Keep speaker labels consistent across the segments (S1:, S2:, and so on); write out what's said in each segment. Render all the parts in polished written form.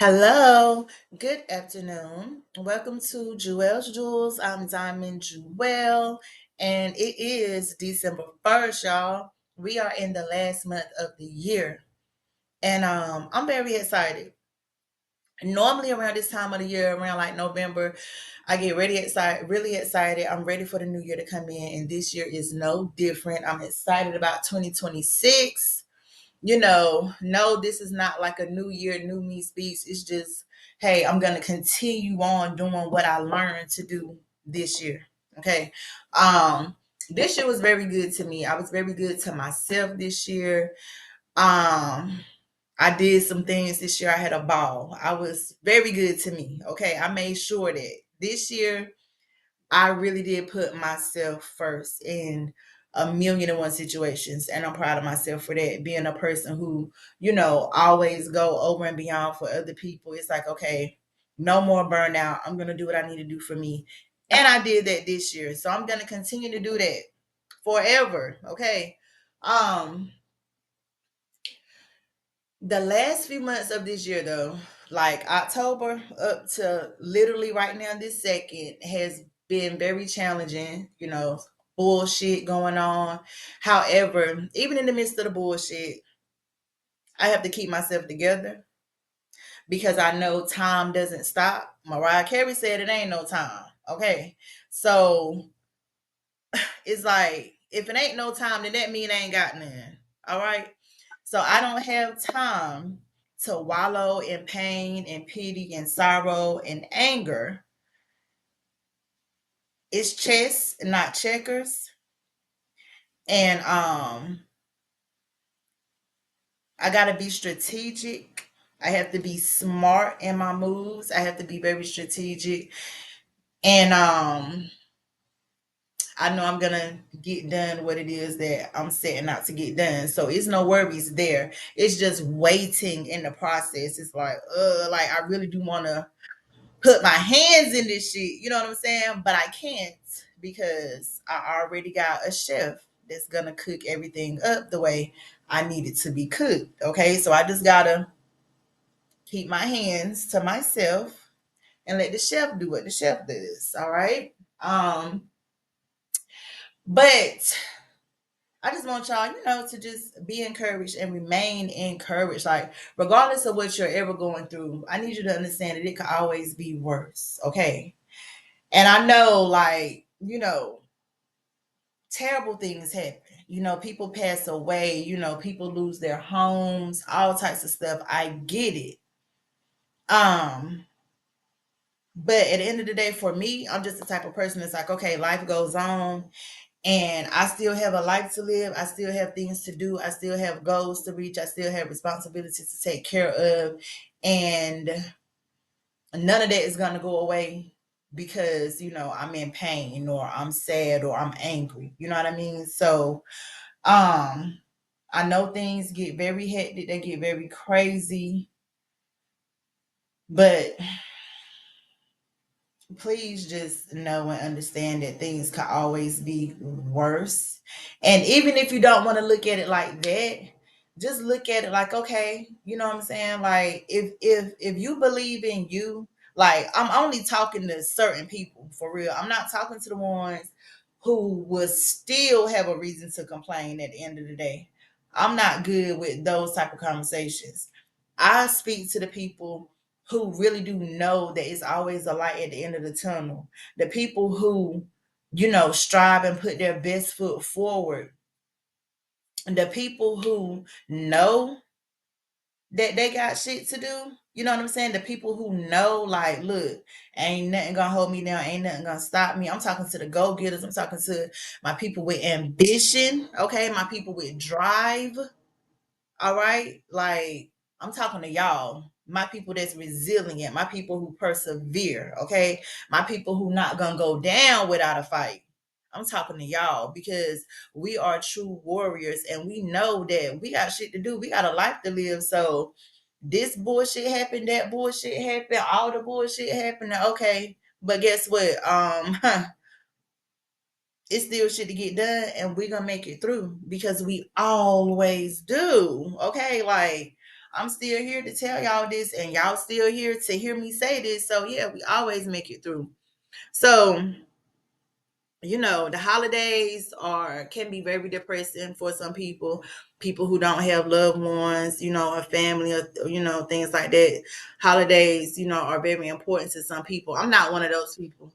S1: Hello, good afternoon. Welcome to Jewel's Jewels. I'm Diamond Jewel, and it is December 1st, y'all. We are in the last month of the year, and I'm very excited. Normally around this time of the year, around like November, I get really excited. I'm ready for the new year to come in, and this year is no different. I'm excited about 2026. No, this is not like a new year, new me speaks. It's just, hey, I'm gonna continue on doing what I learned to do this year. Okay. Um, this year was very good to me. I was very good to myself this year. Um, I did some things this year. I had a ball. I was very good to me. Okay. I made sure that this year I really did put myself first in a million and one situations, and I'm proud of myself for that. Being a person who, always go over and beyond for other people. It's like, okay, no more burnout. I'm gonna do what I need to do for me, and I did that this year. So I'm gonna continue to do that forever. Okay. Um, the last few months of this year, though, like October up to literally right now, this second, has been very challenging. Bullshit going on. However, even in the midst of the bullshit, I have to keep myself together because I know time doesn't stop. Mariah Carey said it ain't no time. Okay. So it's like, if it ain't no time, then that mean I ain't got none. All right. So I don't have time to wallow in pain and pity and sorrow and anger. It's chess, not checkers. And I gotta be strategic. I have to be smart in my moves. I have to be very strategic. And I know I'm gonna get done what it is that I'm setting out to get done. So it's no worries there. It's just waiting in the process. It's like I really do wanna put my hands in this shit. You know what I'm saying? But I can't because I already got a chef that's gonna cook everything up the way I need it to be cooked. Okay, so I just gotta keep my hands to myself and let the chef do what the chef does. All right. But I just want y'all, to just be encouraged and remain encouraged. Like, regardless of what you're ever going through, I need you to understand that it could always be worse. Okay. And I know, like, terrible things happen. People pass away, people lose their homes, all types of stuff. I get it. Um, but at the end of the day, for me, I'm just the type of person that's like, okay, life goes on and I still have a life to live. I still have things to do. I still have goals to reach. I still have responsibilities to take care of. And none of that is going to go away because, I'm in pain or I'm sad or I'm angry. You know what I mean? So, um, I know things get very hectic, they get very crazy, but please just know and understand that things could always be worse. And even if you don't want to look at it like that, just look at it like, okay, you know what I'm saying? Like, if you believe in you, like, I'm only talking to certain people for real. I'm not talking to the ones who will still have a reason to complain at the end of the day. I'm not good with those type of conversations. I speak to the people who really do know that it's always a light at the end of the tunnel. The people who, strive and put their best foot forward. The people who know that they got shit to do. You know what I'm saying? The people who know, like, look, ain't nothing gonna hold me down, ain't nothing gonna stop me. I'm talking to the go getters. I'm talking to my people with ambition, okay? My people with drive. All right. Like, I'm talking to y'all, my people that's resilient, my people who persevere. Okay. My people who not gonna go down without a fight. I'm talking to y'all because we are true warriors and we know that we got shit to do. We got a life to live. So this bullshit happened, that bullshit happened, all the bullshit happened. Okay. But guess what? It's still shit to get done and we're gonna make it through because we always do. Okay, like, I'm still here to tell y'all this, and y'all still here to hear me say this. So yeah, we always make it through. So the holidays are can be very depressing for some people who don't have loved ones, a family, or things like that. Holidays, are very important to some people. I'm not one of those people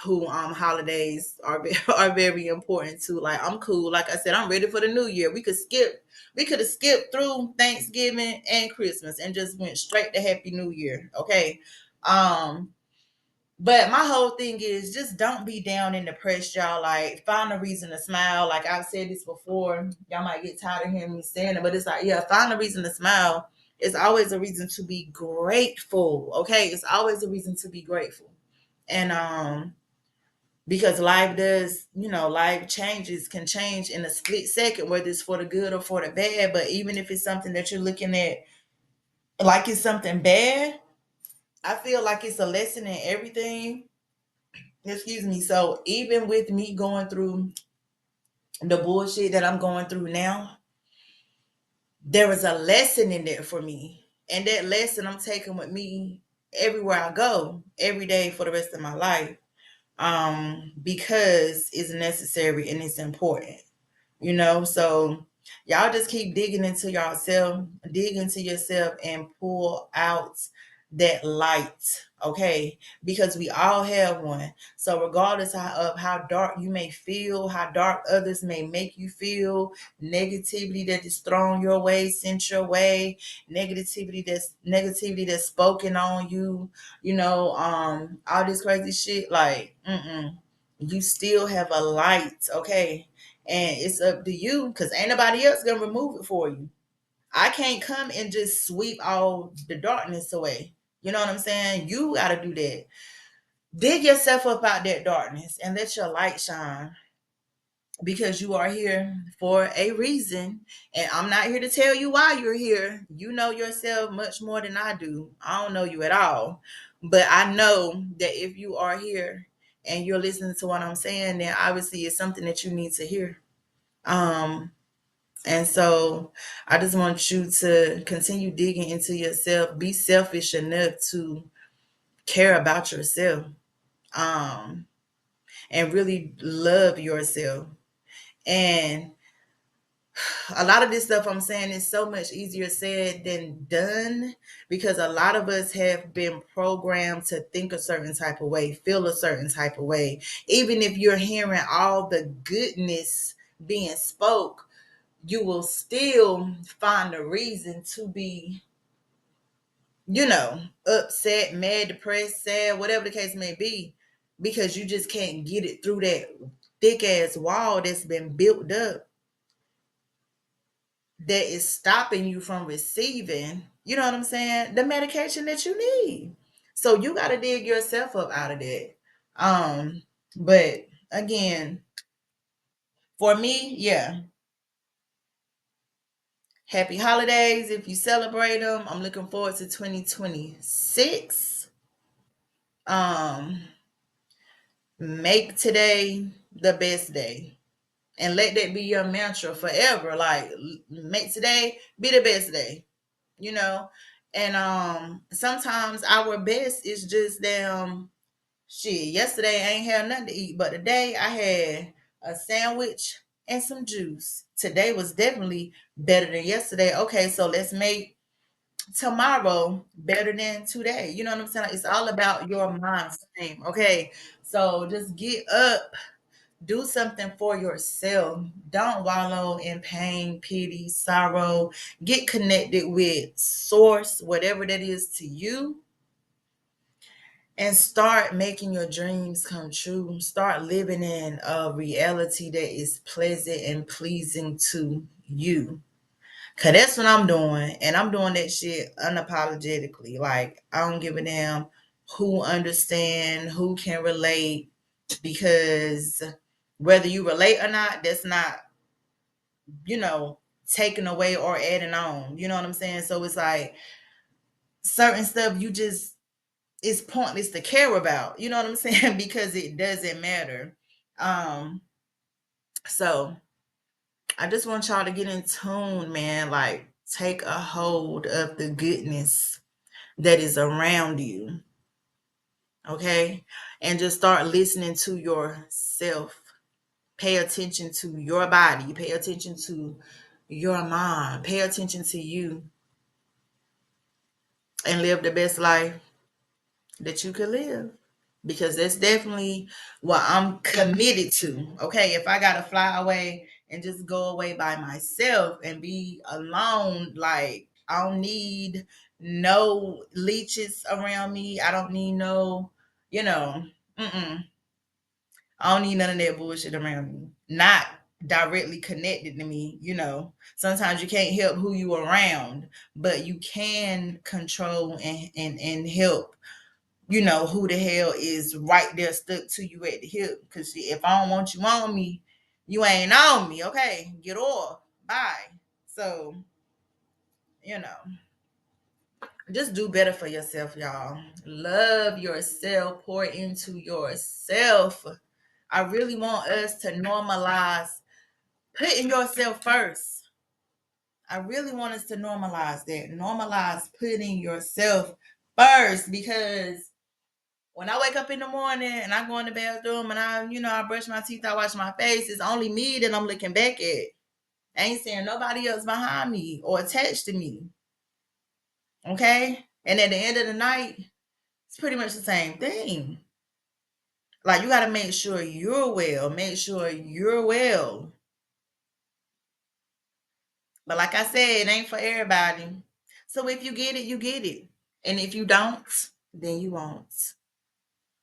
S1: who holidays are are very important to. Like, I'm cool. Like I said, I'm ready for the new year. We could have skipped through Thanksgiving and Christmas and just went straight to Happy New Year. Okay. um but my whole thing is, just don't be down and depressed, y'all. Like, find a reason to smile. Like I've said this before. Y'all might get tired of hearing me saying it, but it's like, yeah, find a reason to smile. It's always a reason to be grateful. Okay. It's always a reason to be grateful. And because life does, life changes can change in a split second, whether it's for the good or for the bad. But even if it's something that you're looking at like it's something bad, I feel like it's a lesson in everything. Excuse me. So even with me going through the bullshit that I'm going through now, there is a lesson in there for me. And that lesson I'm taking with me everywhere I go, every day for the rest of my life. Because it's necessary and it's important. So y'all just keep digging into yourself, dig into yourself, and pull out that light. Okay, because we all have one. So regardless of how dark you may feel, how dark others may make you feel, negativity that is thrown your way, sent your way, negativity that's spoken on you, all this crazy shit, like, you still have a light. Okay, and it's up to you, because ain't nobody else gonna remove it for you. I can't come and just sweep all the darkness away. You know what I'm saying? You got to do that. Dig yourself up out that darkness and let your light shine, because you are here for a reason. And I'm not here to tell you why you're here. You know yourself much more than I do. I don't know you at all. But I know that if you are here and you're listening to what I'm saying, then obviously it's something that you need to hear. Um, And so I just want you to continue digging into yourself. Be selfish enough to care about yourself, um, and really love yourself. And a lot of this stuff I'm saying is so much easier said than done, because a lot of us have been programmed to think a certain type of way, feel a certain type of way. Even if you're hearing all the goodness being spoke, you will still find a reason to be, upset, mad, depressed, sad, whatever the case may be, because you just can't get it through that thick ass wall that's been built up, that is stopping you from receiving, you know what I'm saying, the medication that you need. So you got to dig yourself up out of that. But again, for me, yeah, happy holidays if you celebrate them. I'm looking forward to 2026. Um, make today the best day, and let that be your mantra forever. Like, make today be the best day, you know. And sometimes our best is just damn shit. Yesterday I ain't had nothing to eat, but today I had a sandwich and some juice. Today was definitely better than yesterday. Okay, so let's make tomorrow better than today. You know what I'm saying? Like, it's all about your mind frame. Okay. So just get up, do something for yourself. Don't wallow in pain, pity, sorrow. Get connected with source, whatever that is to you, and start making your dreams come true. Start living in a reality that is pleasant and pleasing to you. Cause that's what I'm doing. And I'm doing that shit unapologetically. Like, I don't give a damn who understand, who can relate, because whether you relate or not, that's not, you know, taking away or adding on. You know what I'm saying? So it's like, certain stuff you just, it's pointless to care about. You know what I'm saying? Because it doesn't matter. So I just want y'all to get in tune, man. Like, Take a hold of the goodness that is around you, okay? And just start listening to yourself. Pay attention to your body. Pay attention to your mind. Pay attention to you and live the best life that you could live. Because that's definitely what I'm committed to. Okay, if I gotta fly away and just go away by myself and be alone, like I don't need no leeches around me. I don't need no, you know, mm-mm. I don't need none of that bullshit around me. Not directly connected to me, you know. Sometimes you can't help who you around, but you can control and help, you know, who the hell is right there stuck to you at the hip. Because if I don't want you on me, you ain't on me. Okay, get off. Bye. So, you know, just do better for yourself, y'all. Love yourself. Pour into yourself. I really want us to normalize putting yourself first. I really want us to normalize that. Normalize putting yourself first, because when I wake up in the morning and I go in the bathroom and I brush my teeth, I wash my face, it's only me that I'm looking back at. I ain't seeing nobody else behind me or attached to me. Okay? And at the end of the night, it's pretty much the same thing. Like, you got to make sure you're well. Make sure you're well. But like I said, it ain't for everybody. So if you get it, you get it. And if you don't, then you won't.